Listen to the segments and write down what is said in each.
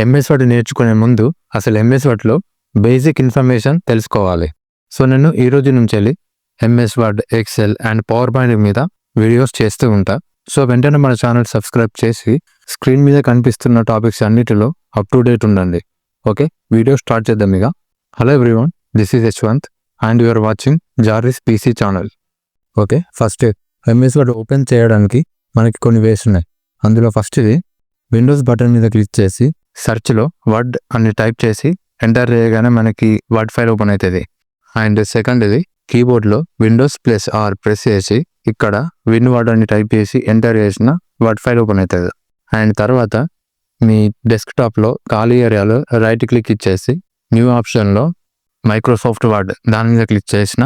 MS word నేర్చుకునే ముందు అసలు ఎంఎస్ వర్డ్లో బేసిక్ ఇన్ఫర్మేషన్ తెలుసుకోవాలి. సో నేను ఈ రోజు నుంచి వెళ్ళి MS word, Excel and PowerPoint మీద వీడియోస్ చేస్తూ ఉంటా. సో వెంటనే మన ఛానల్ సబ్స్క్రైబ్ చేసి స్క్రీన్ మీద కనిపిస్తున్న టాపిక్స్ అన్నిటిలో అప్ టు డేట్ ఉండండి. ఓకే, వీడియో స్టార్ట్ చేద్దాం ఇక. Hello everyone, this is Yashwant and you are watching Jarvis PC channel. Okay, first MS word open చేయడానికి మనకి కొన్ని వేస్ ఉన్నాయి. అందులో ఫస్ట్ది విండోస్ బటన్ మీద క్లిక్ చేసి సెర్చ్లో వర్డ్ అని టైప్ చేసి ఎంటర్ చేయగానే మనకి వర్డ్ ఫైల్ ఓపెన్ అవుతుంది. అండ్ సెకండ్ది కీబోర్డ్లో విండోస్ +R ప్రెస్ చేసి ఇక్కడ విన్ వర్డ్ అని టైప్ చేసి ఎంటర్ చేసిన వర్డ్ ఫైల్ ఓపెన్ అవుతుంది. అండ్ తర్వాత మీ డెస్క్టాప్లో ఖాళీ ఏరియాలో రైట్ క్లిక్ ఇచ్చేసి న్యూ ఆప్షన్లో మైక్రోసాఫ్ట్ వర్డ్ దాని మీద క్లిక్ చేసిన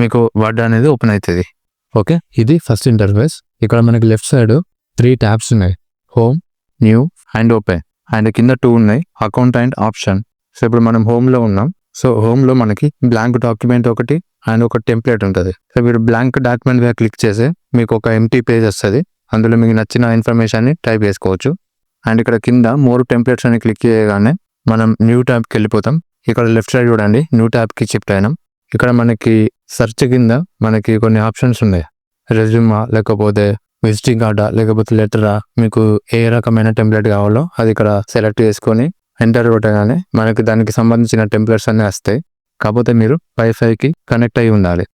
మీకు వర్డ్ అనేది ఓపెన్ అవుతుంది. ఓకే, ఇది ఫస్ట్ ఇంటర్ఫేస్. ఇక్కడ మనకి లెఫ్ట్ సైడ్ 3 ట్యాబ్స్ ఉన్నాయి, home, new and open. And కింద 2 ఉన్నాయి, అకౌంట్ అండ్ ఆప్షన్. సో ఇప్పుడు మనం హోమ్లో ఉన్నాం. సో హోమ్లో మనకి బ్లాంక్ డాక్యుమెంట్ ఒకటి అండ్ ఒక టెంప్లెట్ ఉంటుంది. సో మీరు బ్లాంక్ డాక్యుమెంట్ మీద క్లిక్ చేస్తే మీకు ఒక ఎంటీ పేజ్ వస్తుంది. అందులో మీకు నచ్చిన ఇన్ఫర్మేషన్ని టైప్ చేసుకోవచ్చు. అండ్ ఇక్కడ కింద మోర్ టెంప్లెట్స్ అని క్లిక్ చేయగానే మనం న్యూ ట్యాబ్కి వెళ్ళిపోతాం. ఇక్కడ లెఫ్ట్ సైడ్ చూడండి, న్యూ ట్యాబ్కి షిఫ్ట్ అయినాం. ఇక్కడ మనకి సెర్చ్ కింద మనకి కొన్ని ఆప్షన్స్ ఉన్నాయి, రెజ్యూమా లేకపోతే విజిటింగ్ కార్డా లేకపోతే లెటరా, మీకు ఏ రకమైన టెంప్లెట్ కావాలో అది ఇక్కడ సెలెక్ట్ చేసుకొని ఎంటర్ కొట్టగానే మనకి దానికి సంబంధించిన టెంప్లెట్స్ అన్నీ వస్తాయి. కాకపోతే మీరు వైఫైకి కనెక్ట్ అయి ఉండాలి.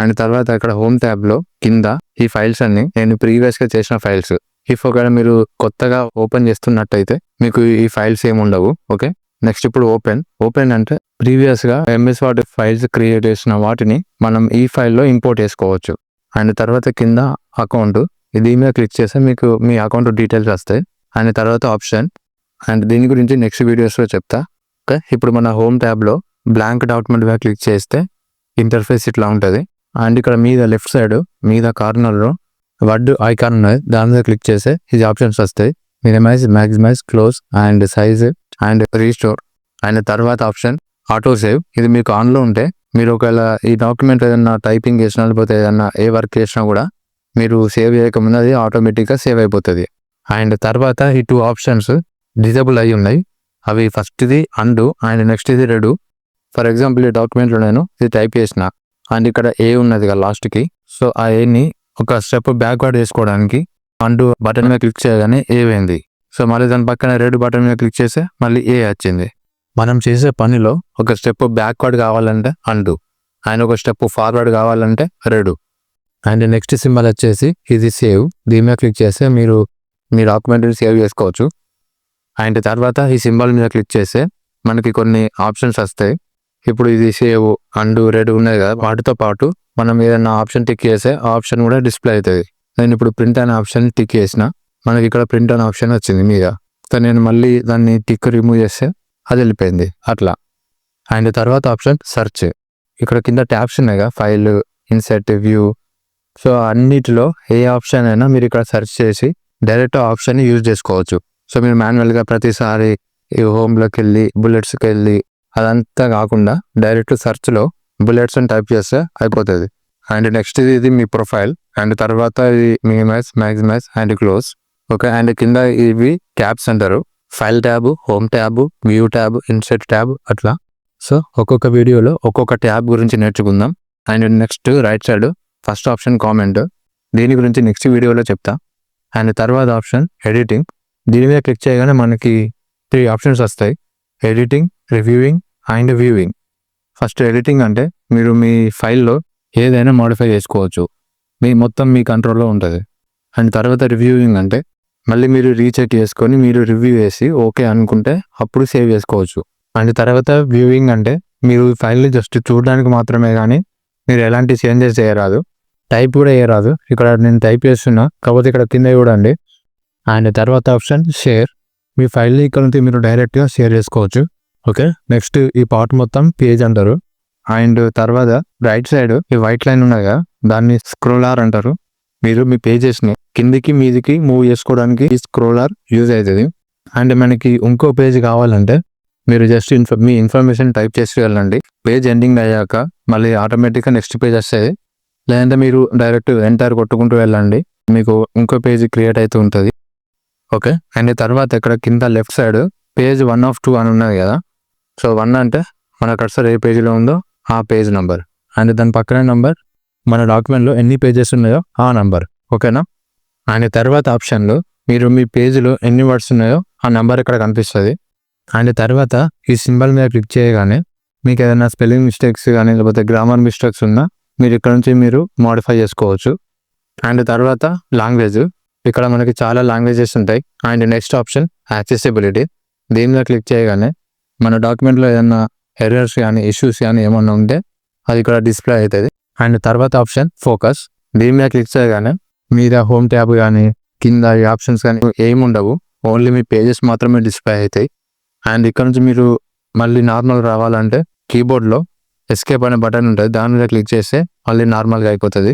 అండ్ తర్వాత ఇక్కడ హోమ్ ట్యాబ్లో కింద ఈ ఫైల్స్ అన్ని నేను ప్రీవియస్గా చేసిన ఫైల్స్. ఇఫ్ ఒకవేళ మీరు కొత్తగా ఓపెన్ చేస్తున్నట్టయితే మీకు ఈ ఫైల్స్ ఏమి ఉండవు. ఓకే, నెక్స్ట్ ఇప్పుడు ఓపెన్ అంటే ప్రీవియస్గా ఎంఎస్ వర్డ్ ఫైల్స్ క్రియేట్ చేసిన వాటిని మనం ఈ ఫైల్లో ఇంపోర్ట్ చేసుకోవచ్చు. అండ్ తర్వాత కింద అకౌంట్, ఇది మీద క్లిక్ చేస్తే మీకు మీ అకౌంట్ డీటెయిల్స్ వస్తాయి. అండ్ తర్వాత ఆప్షన్, అండ్ దీని గురించి నెక్స్ట్ వీడియోస్లో చెప్తా. ఓకే, ఇప్పుడు మన హోమ్ ట్యాబ్లో బ్లాంక్ డాక్యుమెంట్ మీద క్లిక్ చేస్తే ఇంటర్ఫేస్ ఇట్లా ఉంటుంది. అండ్ ఇక్కడ మీద లెఫ్ట్ సైడ్ మీద కార్నర్లో వర్డ్ ఐకాన్ ఉన్నది, దాని మీద క్లిక్ చేస్తే ఇది ఆప్షన్స్ వస్తాయి, minimize, maximize, close and size and restore. And తర్వాత ఆప్షన్ ఆటో సేవ్. ఇది మీకు ఆన్లో ఉంటే మీరు ఒకవేళ ఈ డాక్యుమెంట్ ఏదైనా టైపింగ్ చేసినా లేకపోతే ఏదైనా ఏ వర్క్ చేసినా కూడా మీరు సేవ్ చేయకముందు అది ఆటోమేటిక్గా సేవ్ అయిపోతుంది. అండ్ తర్వాత ఈ 2 ఆప్షన్స్ డిజేబుల్ అయి ఉన్నాయి. అవి ఫస్ట్ది అండు అండ్ నెక్స్ట్ ఇది రెడు. ఫర్ ఎగ్జాంపుల్ ఈ డాక్యుమెంట్లో నేను ఇది టైప్ చేసిన అండ్ ఇక్కడ ఏ ఉన్నది కదా లాస్ట్కి. సో ఆ ఏని ఒక స్టెప్ బ్యాక్వర్డ్ వేసుకోవడానికి అండు బటన్ మీద క్లిక్ చేయగానే ఏ పోయింది. సో మళ్ళీ దాని పక్కన రెడ్ బటన్ మీద క్లిక్ చేస్తే మళ్ళీ ఏ వచ్చింది. మనం చేసే పనిలో ఒక స్టెప్ బ్యాక్వర్డ్ కావాలంటే అండు అండ్ ఒక స్టెప్ ఫార్వర్డ్ కావాలంటే రెడు. అండ్ నెక్స్ట్ సింబల్ వచ్చేసి ఇది సేవ్. దీని మీద క్లిక్ చేస్తే మీరు మీ డాక్యుమెంట్ని సేవ్ చేసుకోవచ్చు. అండ్ తర్వాత ఈ సింబల్ మీద క్లిక్ చేస్తే మనకి కొన్ని ఆప్షన్స్ వస్తాయి. ఇప్పుడు ఇది సేవ్, అండు, రెడ్ ఉన్నాయి కదా, వాటితో పాటు మనం ఏదైనా ఆప్షన్ టిక్ చేస్తే ఆ ఆప్షన్ కూడా డిస్ప్లే అవుతుంది. నేను ఇప్పుడు ప్రింట్ అనే ఆప్షన్ టిక్ చేసిన, మనకి ఇక్కడ ప్రింట్ అనే ఆప్షన్ వచ్చింది మీద. సో నేను మళ్ళీ దాన్ని టిక్ రిమూవ్ చేస్తే అది వెళ్ళిపోయింది అట్లా. అండ్ తర్వాత ఆప్షన్ సెర్చ్. ఇక్కడ కింద ట్యాబ్స్ ఉన్నాయి కదా, ఫైల్, ఇన్సెర్ట్, వ్యూ. సో అన్నిటిలో ఏ ఆప్షన్ అయినా మీరు ఇక్కడ సెర్చ్ చేసి డైరెక్ట్ ఆప్షన్ని యూజ్ చేసుకోవచ్చు. సో మీరు మాన్యువల్గా ప్రతిసారి ఈ హోమ్లోకి వెళ్ళి బుల్లెట్స్కి వెళ్ళి అదంతా కాకుండా డైరెక్ట్ సెర్చ్లో బుల్లెట్స్ అని టైప్ చేస్తే అయిపోతుంది. అండ్ నెక్స్ట్ ఇది మీ ప్రొఫైల్. అండ్ తర్వాత ఇది minimize, maximize and close. Okay, and కింద ఇవి ట్యాబ్స్ అంటారు, file tab, home tab, view tab, insert tab అట్లా. సో ఒక్కొక్క వీడియోలో ఒక్కొక్క ట్యాబ్ గురించి నేర్చుకుందాం. And next right side first option comment, దీని గురించి నెక్స్ట్ వీడియోలో చెప్తా. అండ్ తర్వాత ఆప్షన్ ఎడిటింగ్. దీని మీద క్లిక్ చేయగానే మనకి 3 ఆప్షన్స్ వస్తాయి, editing, reviewing and viewing. First editing అంటే మీరు మీ ఫైల్లో ఏదైనా మోడిఫై చేసుకోవచ్చు, మొత్తం మీ కంట్రోల్లో ఉంటుంది. అండ్ తర్వాత రివ్యూయింగ్ అంటే మళ్ళీ మీరు రీచెక్ చేసుకొని మీరు రివ్యూ చేసి ఓకే అనుకుంటే అప్పుడు సేవ్ చేసుకోవచ్చు. అండ్ తర్వాత వ్యూయింగ్ అంటే మీరు ఫైల్ని జస్ట్ చూడడానికి మాత్రమే కానీ మీరు ఎలాంటి చేంజెస్ చేయరాదు, టైప్ కూడా చేయరాదు. ఇక్కడ నేను టైప్ చేస్తున్నా కాకపోతే ఇక్కడ కింద చూడండి. అండ్ తర్వాత ఆప్షన్ షేర్. మీ ఫైల్ని ఇక్కడ నుంచి మీరు డైరెక్ట్గా షేర్ చేసుకోవచ్చు. ఓకే, నెక్స్ట్ ఈ పార్ట్ మొత్తం పేజ్ అంటారు. అండ్ తర్వాత రైట్ సైడ్ ఈ వైట్ లైన్ ఉన్నది కదా, దాన్ని స్క్రోలర్ అంటారు. మీరు మీ పేజెస్ని కిందికి మీదికి మూవ్ చేసుకోవడానికి ఈ స్క్రోలర్ యూజ్ అవుతుంది. అండ్ మనకి ఇంకో పేజ్ కావాలంటే మీరు జస్ట్ మీ ఇన్ఫర్మేషన్ టైప్ చేసి వెళ్ళండి. పేజ్ ఎండింగ్ అయ్యాక మళ్ళీ ఆటోమేటిక్గా నెక్స్ట్ పేజ్ వస్తుంది. లేదంటే మీరు డైరెక్ట్ ఎంటర్ కొట్టుకుంటూ వెళ్ళండి, మీకు ఇంకో పేజ్ క్రియేట్ అవుతూ ఉంటుంది. ఓకే, అండ్ తర్వాత ఇక్కడ కింద లెఫ్ట్ సైడ్ పేజ్ 1 ఆఫ్ 2 అని ఉన్నది కదా. సో 1 అంటే మన కర్సర్ ఏ పేజీలో ఉందో ఆ పేజ్ నంబర్, అండ్ దాని పక్కన నంబర్ మన డాక్యుమెంట్లో ఎన్ని పేజెస్ ఉన్నాయో ఆ నంబర్. ఓకేనా. అండ్ తర్వాత ఆప్షన్లో మీరు మీ పేజీలో ఎన్ని వర్డ్స్ ఉన్నాయో ఆ నంబర్ ఇక్కడ కనిపిస్తుంది. అండ్ తర్వాత ఈ సింబల్ మీద క్లిక్ చేయగానే మీకు ఏదైనా స్పెల్లింగ్ మిస్టేక్స్ కానీ లేకపోతే గ్రామర్ మిస్టేక్స్ ఉన్నా మీరు ఇక్కడ నుంచి మీరు మోడిఫై చేసుకోవచ్చు. అండ్ తర్వాత లాంగ్వేజ్, ఇక్కడ మనకి చాలా లాంగ్వేజెస్ ఉంటాయి. అండ్ నెక్స్ట్ ఆప్షన్ యాక్సెసిబిలిటీ, దీని మీద క్లిక్ చేయగానే మన డాక్యుమెంట్లో ఏదైనా ఎర్రర్స్ కానీ ఇష్యూస్ కానీ ఏమన్నా ఉంటే అది ఇక్కడ డిస్ప్లే అవుతుంది. అండ్ తర్వాత ఆప్షన్ ఫోకస్, దీని మీద క్లిక్ చేయగానే మీద హోమ్ ట్యాబ్ కానీ కింద ఈ ఆప్షన్స్ కానీ ఏమి ఉండవు, ఓన్లీ మీ పేజెస్ మాత్రమే డిస్ప్లే అవుతాయి. అండ్ ఇక్కడ నుంచి మీరు మళ్ళీ నార్మల్ రావాలంటే కీబోర్డ్లో ఎస్కేప్ అనే బటన్ ఉంటుంది, దాని మీద క్లిక్ చేస్తే మళ్ళీ నార్మల్గా అయిపోతుంది.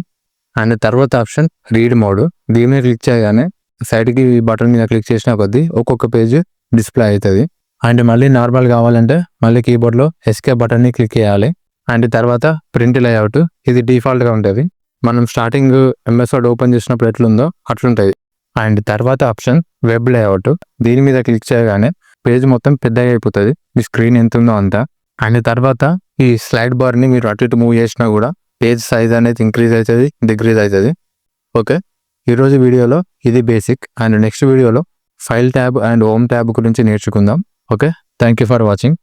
అండ్ తర్వాత ఆప్షన్ రీడ్ మోడ్, దీని మీద క్లిక్ చేయగానే సైడ్కి బటన్ మీద క్లిక్ చేసిన కొద్దీ ఒక్కొక్క పేజ్ డిస్ప్లే అవుతుంది. అండ్ మళ్ళీ నార్మల్ కావాలంటే మళ్ళీ కీబోర్డ్లో ఎస్కేప్ బటన్ని క్లిక్ చేయాలి. అండ్ తర్వాత ప్రింట్ లేఅవుట్, ఇది డిఫాల్ట్గా ఉంటుంది, మనం స్టార్టింగ్ ఎంఎస్ వర్డ్ ఓపెన్ చేసినప్పుడు ఎట్లుందో అట్లుంటుంది. అండ్ తర్వాత ఆప్షన్ వెబ్ లేఅవుట్, దీని మీద క్లిక్ చేయగానే పేజ్ మొత్తం పెద్దగా అయిపోతుంది, మీ స్క్రీన్ ఎంత ఉందో అంత. అండ్ తర్వాత ఈ స్లైడ్ బార్ని మీరు అటు ఇటు మూవ్ చేసినా కూడా పేజ్ సైజ్ అనేది ఇంక్రీజ్ అవుతుంది, డిక్రీజ్ అవుతుంది. ఓకే, ఈరోజు వీడియోలో ఇది బేసిక్. అండ్ నెక్స్ట్ వీడియోలో file tab and home tab గురించి నేర్చుకుందాం. Okay, thank you for watching.